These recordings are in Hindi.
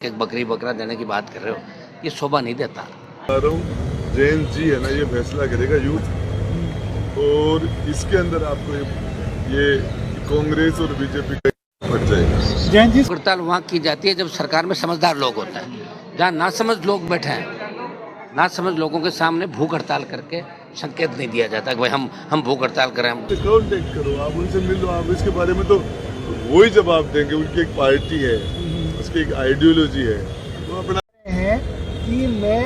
एक बकरी बकरा देने की बात कर रहे हो, ये शोभा नहीं देता। जैन जी है ना, ये फैसला करेगा यूथ, और इसके अंदर आपको ये कांग्रेस और बीजेपी का फट जाएगा। जैन जी हड़ताल वहाँ की जाती है जब सरकार में समझदार लोग होते हैं। जहाँ नासमझ लोग बैठे हैं, नासमझ लोगों के सामने भूख हड़ताल करके संकेत नहीं दिया जाता कि भाई हम भूख हड़ताल करें। हम कांटेक्ट करो, आप उनसे मिलो, आप इसके बारे में तो वही जवाब देंगे। उनकी एक पार्टी है, उसकी एक आइडियोलॉजी है, वो अपना है कि मैं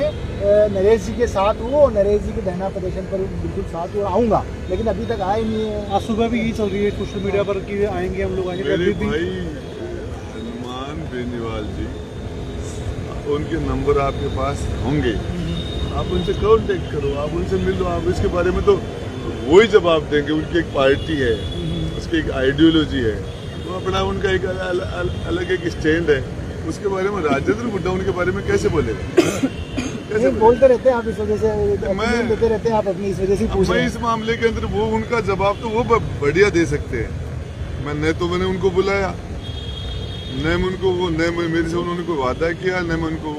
नरेश जी के साथ हूँ और नरेश जी के धरना प्रदर्शन पर बिल्कुल साथ आऊँगा, लेकिन अभी तक आए नहीं है। आज सुबह भी यही चल रही है सोशल मीडिया पर कि आएंगे, हम लोग आएंगे। मेरे भाई हनुमान बेनीवाल जी, उनके नंबर आपके पास होंगे, आप उनसे कांटेक्ट करो, आप उनसे मिलो, आप इसके बारे में तो वही जवाब देंगे। उनकी एक पार्टी है, उसकी एक आइडियोलॉजी है, वो अपना उनका एक अलग एक स्टैंड है। उसके बारे में राजेंद्र हुड्डा उनके बारे में कैसे बोलेगा? कैसे बोलते रहते हैं आप, इस वजह से मैं देते रहते हैं आप अपनी, इस वजह से पूछ रहे हैं। इस मामले के अंदर वो उनका जवाब तो वो बढ़िया दे सकते हैं। मैंने उनको बुलाया, न उनको वो न मेरे से उन्होंने कोई वादा किया, न मैं उनको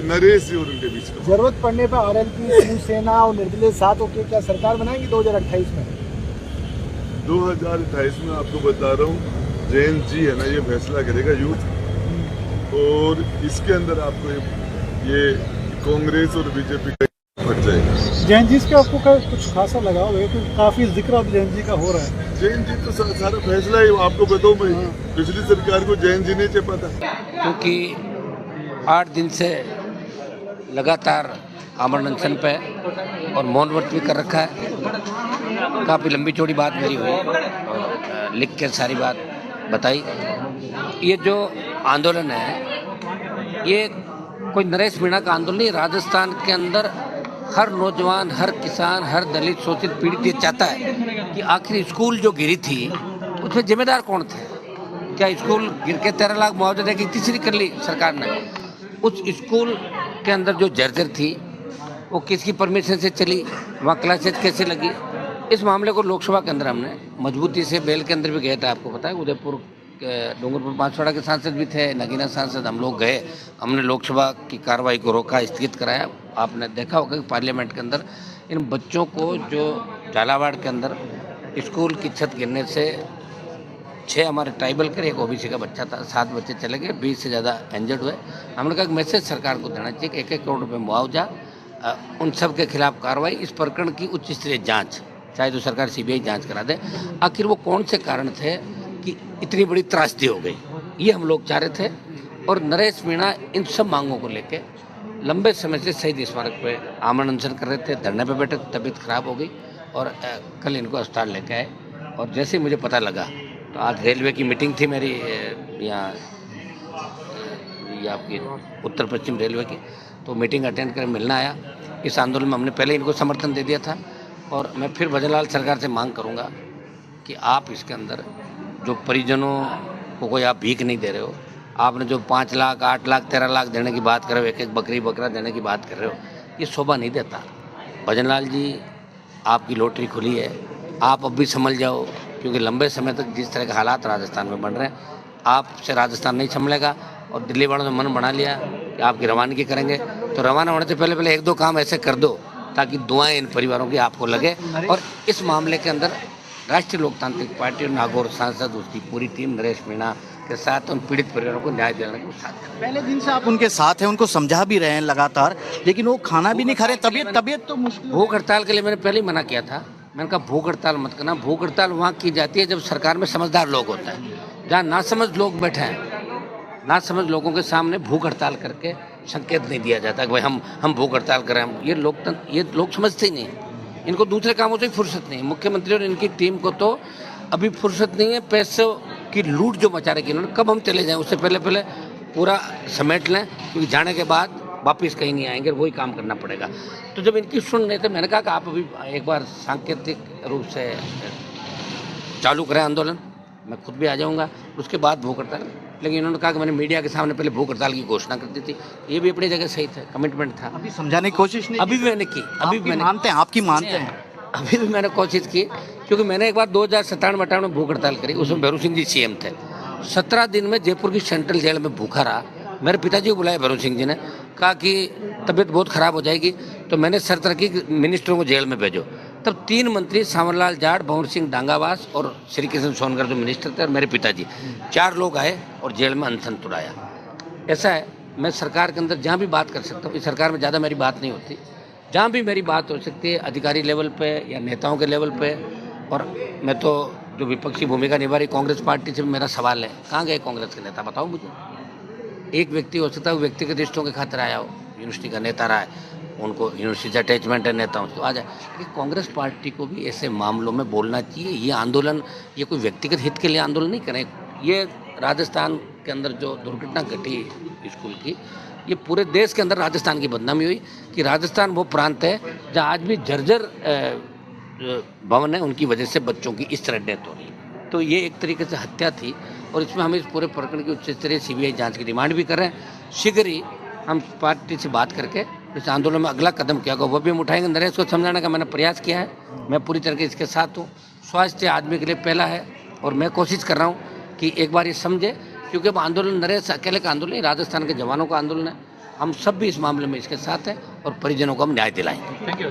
नरेश जी और उनके बीच में जरूरत पड़ने पर आरएलपी, शिवसेना और निर्दलीय साथ होकर क्या सरकार बनाएगी 2028 में? 2028 में आपको बता रहा हूँ, जैन जी है ना, ये फैसला करेगा यूथ, और इसके अंदर आपको ये कांग्रेस और बीजेपी का फट जाएगा। जैन जी के आपको कुछ खासा लगाव है, क्योंकि काफी जिक्र अब जैन जी का हो रहा है। जैन जी तो सारा फैसला है, आपको बताऊँ मैं, पिछली सरकार को जैन जी नहीं चपा था, क्योंकि 8 दिन से लगातार आमरण अनशन पे और मौन व्रत भी कर रखा है। काफ़ी लंबी चौड़ी बात मेरी हुई और लिख के सारी बात बताई। ये जो आंदोलन है, ये कोई नरेश मीणा का आंदोलन नहीं। राजस्थान के अंदर हर नौजवान, हर किसान, हर दलित, शोषित, पीड़ित ये चाहता है कि आखिर स्कूल जो गिरी थी उसमें जिम्मेदार कौन थे? क्या स्कूल गिर के 13 लाख मुआवजा देकर तीसरी कर ली सरकार ने? उस स्कूल के अंदर जो जर्जर थी वो किसकी परमिशन से चली, वहाँ क्लासेज कैसे लगी? इस मामले को लोकसभा के अंदर हमने मजबूती से, बेल के अंदर भी गए थे, आपको पता है। उदयपुर डूंगरपुर बांसवाड़ा के सांसद भी थे, नगीना सांसद, हम लोग गए, हमने लोकसभा की कार्रवाई को रोका, स्थगित कराया। आपने देखा होगा कि पार्लियामेंट के अंदर इन बच्चों को, जो झालावाड़ के अंदर स्कूल की छत गिरने से 6 हमारे ट्राइबल के, एक ओबीसी का बच्चा था, 7 बच्चे चले गए, 20 से ज़्यादा इंजर्ड हुए। हमने कहा कि मैसेज सरकार को देना चाहिए कि 1-1 करोड़ रुपये मुआवजा, उन सब के खिलाफ कार्रवाई, इस प्रकरण की उच्च स्तरीय जाँच, चाहे तो सरकार सीबीआई जांच करा दे। आखिर वो कौन से कारण थे कि इतनी बड़ी त्रासदी हो गई, ये हम लोग चाह रहे थे। और नरेश मीणा इन सब मांगों को लेके लंबे समय से शहीद स्मारक पे आमरण अनशन कर रहे थे, धरने पे बैठे, तबीयत खराब हो गई और कल इनको अस्पताल लेके आए। और जैसे ही मुझे पता लगा तो आज रेलवे की मीटिंग थी मेरी, यहाँ आपकी उत्तर पश्चिम रेलवे की, तो मीटिंग अटेंड कर मिलना आया। इस आंदोलन में हमने पहले इनको समर्थन दे दिया था और मैं फिर भजनलाल सरकार से मांग करूंगा कि आप इसके अंदर जो परिजनों को कोई आप भीख नहीं दे रहे हो, आपने जो 5 लाख, 8 लाख, 13 लाख देने की बात कर रहे हो, 1-1 बकरी बकरा देने की बात कर रहे हो, ये शोभा नहीं देता। भजनलाल जी, आपकी लॉटरी खुली है, आप अब भी संभल जाओ, क्योंकि लंबे समय तक जिस तरह के हालात राजस्थान में बन रहे हैं, आपसे राजस्थान नहीं संभलेगा। और दिल्ली वालों ने मन बना लिया कि आपकी रवानगी करेंगे, तो रवाना होने से पहले 1-2 काम ऐसे कर दो ताकि दुआएं इन परिवारों की आपको लगे। और इस मामले के अंदर राष्ट्रीय लोकतांत्रिक पार्टी और नागौर सांसद, उसकी पूरी टीम नरेश मीणा के साथ उन पीड़ित परिवारों को न्याय दिलाने के साथ है। पहले दिन से आप उनके साथ हैं, उनको समझा भी रहे हैं लगातार, लेकिन वो खाना भी नहीं खा रहे, तबीयत तो मुश्किल। भूख हड़ताल के लिए मैंने पहले ही मना किया था। मैंने कहा भूख हड़ताल मत करना। भूख हड़ताल वहाँ की जाती है जब सरकार में समझदार लोग होते हैं। जहाँ नासमझ लोग बैठे हैं, नासमझ लोगों के सामने भूख हड़ताल करके संकेत नहीं दिया जाता कि भाई हम भूख हड़ताल करें। ये लोग समझते ही नहीं, इनको दूसरे कामों से फुर्सत नहीं। मुख्यमंत्री और इनकी टीम को तो अभी फुर्सत नहीं है पैसों की लूट जो मचा रखी इन्होंने। कब हम चले जाएं, उससे पहले पूरा समेट लें, क्योंकि जाने के बाद वापस कहीं नहीं आएंगे, वही काम करना पड़ेगा। तो जब इनकी सुन रहे थे, मैंने कहा कि आप अभी एक बार सांकेतिक रूप से चालू करें आंदोलन, मैं खुद भी आ जाऊँगा, उसके बाद भूख हड़ताल। लेकिन इन्होंने कहा कि मैंने मीडिया के सामने पहले भूख हड़ताल की घोषणा कर दी थी। ये भी अपनी जगह सही था, कमिटमेंट था। अभी समझाने की कोशिश नहीं, अभी भी मैंने की, अभी भी मैंने आपकी मानते हैं, अभी भी मैंने कोशिश की, क्योंकि मैंने एक बार 2097-98 में भूख हड़ताल करी। उसमें भैरू सिंह जी सीएम थे। 17 दिन में जयपुर की सेंट्रल जेल में भूखा रहा मेरे पिताजी को बुलाया भैरव सिंह जी ने, कहा कि तबीयत बहुत ख़राब हो जाएगी, तो मैंने शर्त रखी कि मिनिस्टरों को जेल में भेजो। तब 3 मंत्री सांवरलाल जाट, भंवर सिंह डांगावास और श्री कृष्ण सोनकर जो मिनिस्टर थे और मेरे पिताजी, 4 लोग आए और जेल में अनशन तुड़ाया। ऐसा है, मैं सरकार के अंदर जहाँ भी बात कर सकता हूँ, इस सरकार में ज़्यादा मेरी बात नहीं होती, जहाँ भी मेरी बात हो सकती है अधिकारी लेवल पे या नेताओं के लेवल पे। और मैं तो जो विपक्षी भूमिका निभा रही कांग्रेस पार्टी से भी मेरा सवाल है, कहाँ गए कांग्रेस के नेता, बताओ मुझे। एक व्यक्ति हो सकता है वो व्यक्तिगत रिश्तों के खातिर आया हो, यूनिवर्सिटी का नेता रहा है, उनको यूनिवर्सिटी से अटैचमेंट है नेताओं से, तो आ जाए। लेकिन कांग्रेस पार्टी को भी ऐसे मामलों में बोलना चाहिए। ये आंदोलन, ये कोई व्यक्तिगत हित के लिए आंदोलन नहीं करें। ये राजस्थान के अंदर जो दुर्घटना घटी स्कूल की, ये पूरे देश के अंदर राजस्थान की बदनामी हुई कि राजस्थान वो प्रांत है जहाँ आज भी जर्जर भवन है, उनकी वजह से बच्चों की इस तरह डेथ हो रही है। तो ये एक तरीके से हत्या थी और इसमें हम इस पूरे प्रकरण की उच्च स्तरीय सीबीआई जांच की डिमांड भी कर रहे हैं। शीघ्र ही हम पार्टी से बात करके इस आंदोलन में अगला कदम क्या होगा वो भी हम उठाएंगे। नरेश को समझाने का मैंने प्रयास किया है, मैं पूरी तरह से इसके साथ हूँ। स्वास्थ्य आदमी के लिए पहला है और मैं कोशिश कर रहा हूँ कि एक बार ये समझे, क्योंकि अब आंदोलन नरेश अकेले का आंदोलन नहीं, राजस्थान के जवानों का आंदोलन है। हम सब भी इस मामले में इसके साथ हैं और परिजनों को हम न्याय दिलाएंगे।